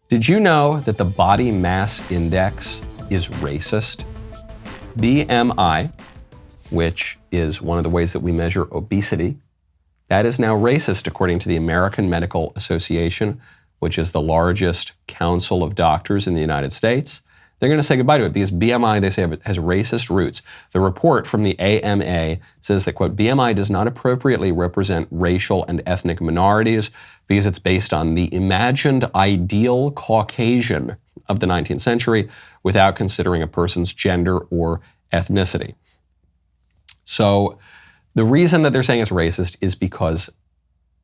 Did you know that the body mass index is racist? BMI, which is one of the ways that we measure obesity, that is now racist according to the American Medical Association, which is the largest council of doctors in the United States. They're going to say goodbye to it because BMI, they say, has racist roots. The report from the AMA says that, quote, BMI does not appropriately represent racial and ethnic minorities because it's based on the imagined ideal Caucasian of the 19th century without considering a person's gender or ethnicity. So the reason that they're saying it's racist is because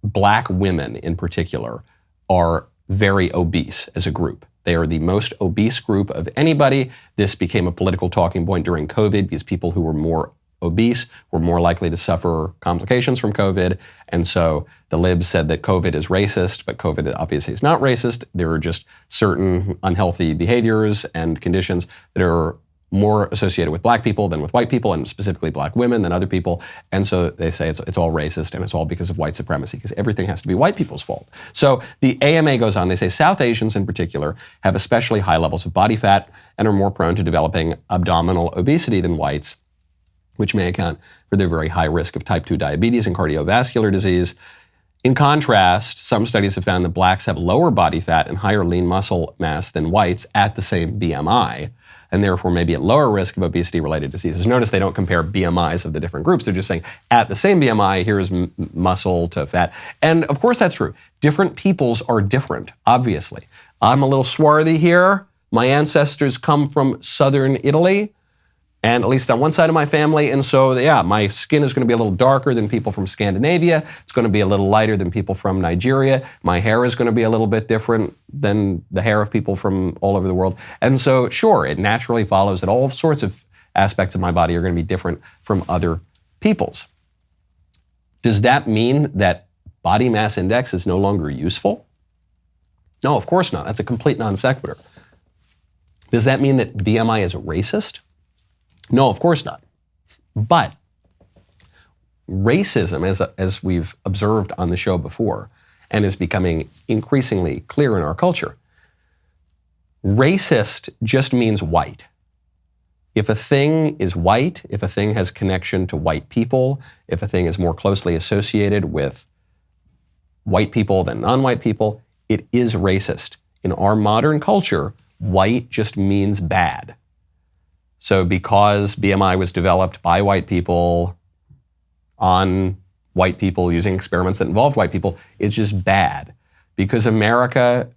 Black women in particular are very obese as a group. They are the most obese group of anybody. This became a political talking point during COVID because people who were more obese were more likely to suffer complications from COVID. And so the libs said that COVID is racist, but COVID obviously is not racist. There are just certain unhealthy behaviors and conditions that are more associated with Black people than with white people, and specifically Black women than other people. And so they say it's all racist and it's all because of white supremacy, because everything has to be white people's fault. So the AMA goes on, they say South Asians in particular have especially high levels of body fat and are more prone to developing abdominal obesity than whites, which may account for their very high risk of type 2 diabetes and cardiovascular disease. In contrast, some studies have found that Blacks have lower body fat and higher lean muscle mass than whites at the same BMI, and therefore may be at lower risk of obesity-related diseases. Notice they don't compare BMIs of the different groups. They're just saying, at the same BMI, here's muscle to fat. And of course that's true. Different peoples are different, obviously. I'm a little swarthy here. My ancestors come from southern Italy, and at least on one side of my family. And so, yeah, my skin is going to be a little darker than people from Scandinavia. It's going to be a little lighter than people from Nigeria. My hair is going to be a little bit different than the hair of people from all over the world. And so, sure, it naturally follows that all sorts of aspects of my body are going to be different from other people's. Does that mean that body mass index is no longer useful? No, of course not. That's a complete non sequitur. Does that mean that BMI is racist? No, of course not. But racism, as we've observed on the show before, and is becoming increasingly clear in our culture, racist just means white. If a thing is white, if a thing has connection to white people, if a thing is more closely associated with white people than non-white people, it is racist. In our modern culture, white just means bad. So because BMI was developed by white people on white people using experiments that involved white people, it's just bad. Because America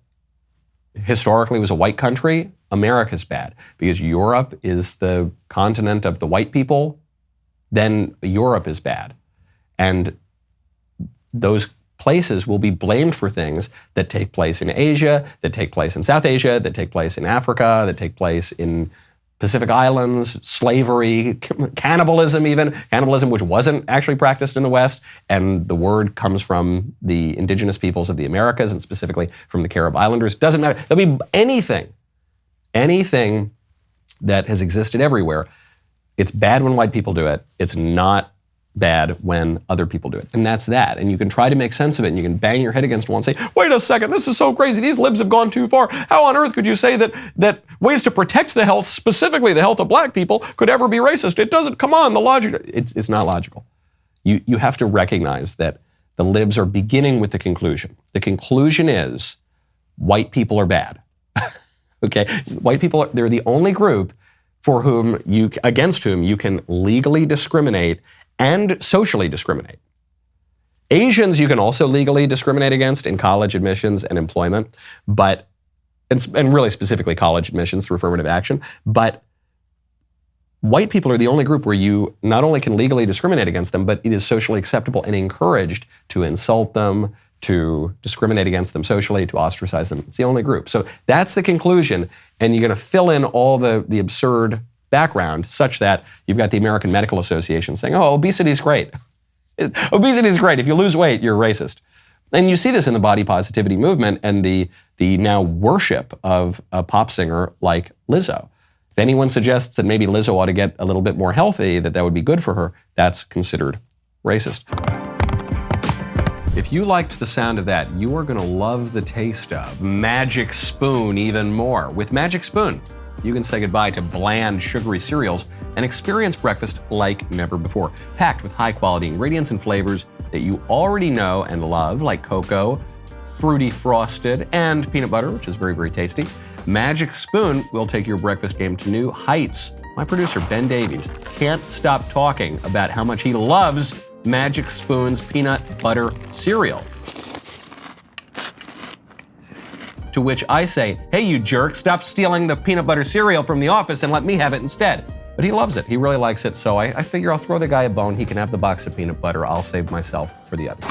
historically was a white country, America's bad. Because Europe is the continent of the white people, then Europe is bad. And those places will be blamed for things that take place in Asia, that take place in South Asia, that take place in Africa, that take place in Pacific Islands, slavery, cannibalism even, cannibalism which wasn't actually practiced in the West, and the word comes from the indigenous peoples of the Americas and specifically from the Carib Islanders. Doesn't matter. There'll be anything that has existed everywhere. It's bad when white people do it. It's not bad when other people do it. And that's that. And you can try to make sense of it, and you can bang your head against one and say, wait a second, this is so crazy. These libs have gone too far. How on earth could you say that ways to protect the health, specifically the health of Black people, could ever be racist? It doesn't, come on, the logic, it's not logical. You have to recognize that the libs are beginning with the conclusion. The conclusion is white people are bad. Okay? White people, they're the only group against whom you can legally discriminate and socially discriminate. Asians you can also legally discriminate against in college admissions and employment, and really specifically college admissions through affirmative action, but white people are the only group where you not only can legally discriminate against them, but it is socially acceptable and encouraged to insult them, to discriminate against them socially, to ostracize them. It's the only group. So that's the conclusion, and you're going to fill in all the absurd background such that you've got the American Medical Association saying, oh, obesity is great. Obesity is great. If you lose weight, you're racist. And you see this in the body positivity movement and the now worship of a pop singer like Lizzo. If anyone suggests that maybe Lizzo ought to get a little bit more healthy, that would be good for her, that's considered racist. If you liked the sound of that, you are going to love the taste of Magic Spoon even more. With Magic Spoon, you can say goodbye to bland, sugary cereals and experience breakfast like never before. Packed with high-quality ingredients and flavors that you already know and love, like cocoa, fruity frosted, and peanut butter, which is very, very tasty. Magic Spoon will take your breakfast game to new heights. My producer, Ben Davies, can't stop talking about how much he loves Magic Spoon's peanut butter cereal. To which I say, hey, you jerk, stop stealing the peanut butter cereal from the office and let me have it instead. But he loves it. He really likes it, so I figure I'll throw the guy a bone. He can have the box of peanut butter. I'll save myself for the other.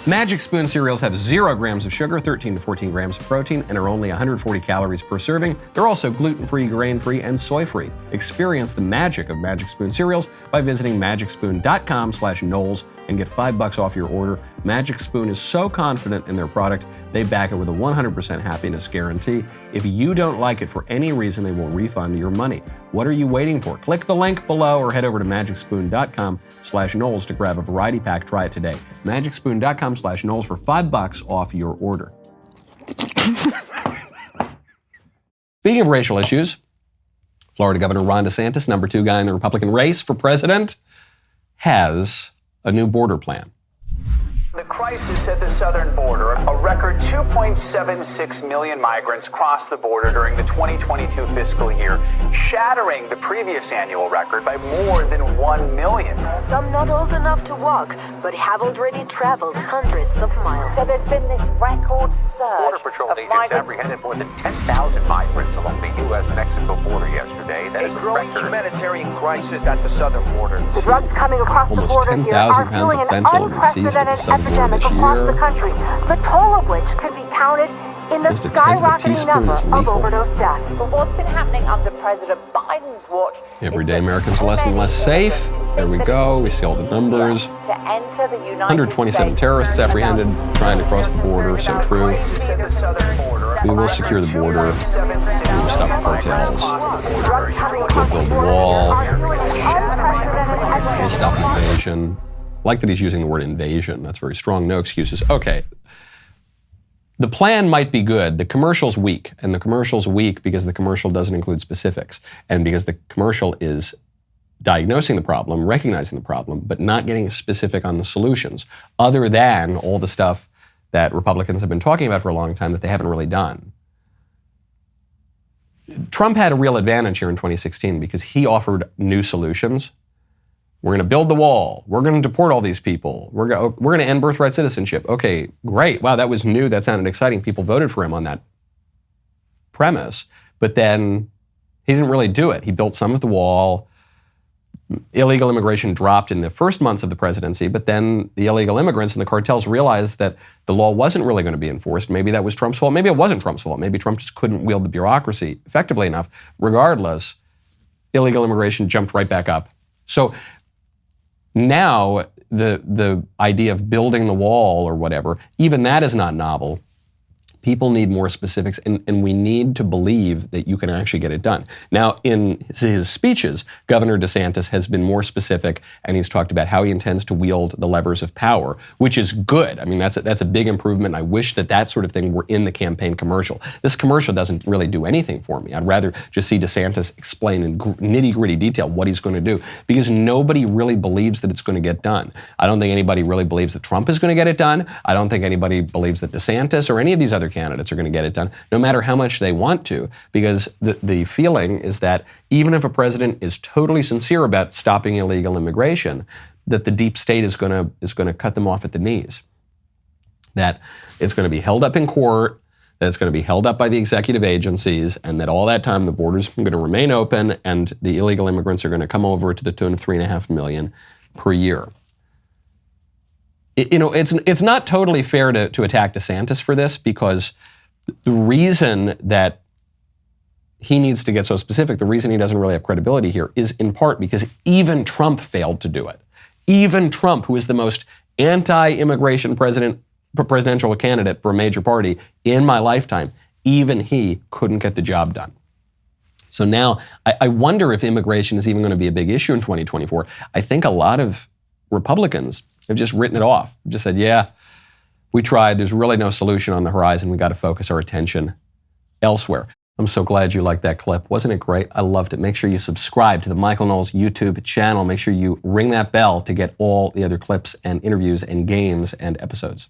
Magic Spoon cereals have 0 grams of sugar, 13 to 14 grams of protein, and are only 140 calories per serving. They're also gluten-free, grain-free, and soy-free. Experience the magic of Magic Spoon cereals by visiting magicspoon.com/Knowles and get $5 off your order. Magic Spoon is so confident in their product, they back it with a 100% happiness guarantee. If you don't like it for any reason, they will refund your money. What are you waiting for? Click the link below or head over to magicspoon.com/Knowles to grab a variety pack. Try it today. magicspoon.com/Knowles for $5 off your order. Speaking of racial issues, Florida Governor Ron DeSantis, number 2 guy in the Republican race for president, has a new border plan. The crisis at the southern border, a record 2.76 million migrants crossed the border during the 2022 fiscal year, shattering the previous annual record by more than 1 million. Some not old enough to walk, but have already traveled hundreds of miles. So there's been this record surge. Border Patrol agents apprehended more than 10,000 migrants along the U.S.-Mexico border yesterday. That is a growing humanitarian crisis at the southern border. The drugs coming across the Almost border here 10,000 are pounds fueling of an fentanyl have been seized at the southern border epidemic this across year. the country, the toll of which could be counted in the Just a tenth of a skyrocketing teaspoon number is of lethal. overdose deaths. But what's been happening under President Biden's watch? Every day Americans are less and less safe. There we go. We see all the numbers. To enter the United 127 States. terrorists apprehended trying to cross the border. So true. We will secure the border. We will stop the cartels. We'll build the wall. We'll stop the invasion. I like that he's using the word invasion. That's very strong. No excuses. Okay. The plan might be good. The commercial's weak. And the commercial's weak because the commercial doesn't include specifics. And because the commercial is diagnosing the problem, recognizing the problem, but not getting specific on the solutions, other than all the stuff that Republicans have been talking about for a long time that they haven't really done. Trump had a real advantage here in 2016 because he offered new solutions. We're going to build the wall. We're going to deport all these people. We're going to end birthright citizenship. Okay, great. Wow, that was new. That sounded exciting. People voted for him on that premise. But then he didn't really do it. He built some of the wall. Illegal immigration dropped in the first months of the presidency, but then the illegal immigrants and the cartels realized that the law wasn't really going to be enforced. Maybe that was Trump's fault. Maybe it wasn't Trump's fault. Maybe Trump just couldn't wield the bureaucracy effectively enough. Regardless, illegal immigration jumped right back up. So now the idea of building the wall or whatever, even that is not novel. People need more specifics, and we need to believe that you can actually get it done. Now, in his speeches, Governor DeSantis has been more specific, and he's talked about how he intends to wield the levers of power, which is good. I mean, that's a big improvement. I wish that sort of thing were in the campaign commercial. This commercial doesn't really do anything for me. I'd rather just see DeSantis explain in nitty-gritty detail what he's going to do, because nobody really believes that it's going to get done. I don't think anybody really believes that Trump is going to get it done. I don't think anybody believes that DeSantis or any of these other candidates are going to get it done, no matter how much they want to, because the feeling is that even if a president is totally sincere about stopping illegal immigration, that the deep state is going to cut them off at the knees. That it's going to be held up in court, that it's going to be held up by the executive agencies, and that all that time the borders are going to remain open and the illegal immigrants are going to come over to the tune of 3.5 million per year. It's not totally fair to attack DeSantis for this, because the reason that he needs to get so specific, the reason he doesn't really have credibility here, is in part because even Trump failed to do it. Even Trump, who is the most anti-immigration presidential candidate for a major party in my lifetime, even he couldn't get the job done. So now I wonder if immigration is even going to be a big issue in 2024. I think a lot of Republicans have just written it off. Just said, yeah, We tried. There's really no solution on the horizon. We got to focus our attention elsewhere. I'm so glad you liked that clip. Wasn't it great? I loved it. Make sure you subscribe to the Michael Knowles YouTube channel. Make sure you ring that bell to get all the other clips and interviews and games and episodes.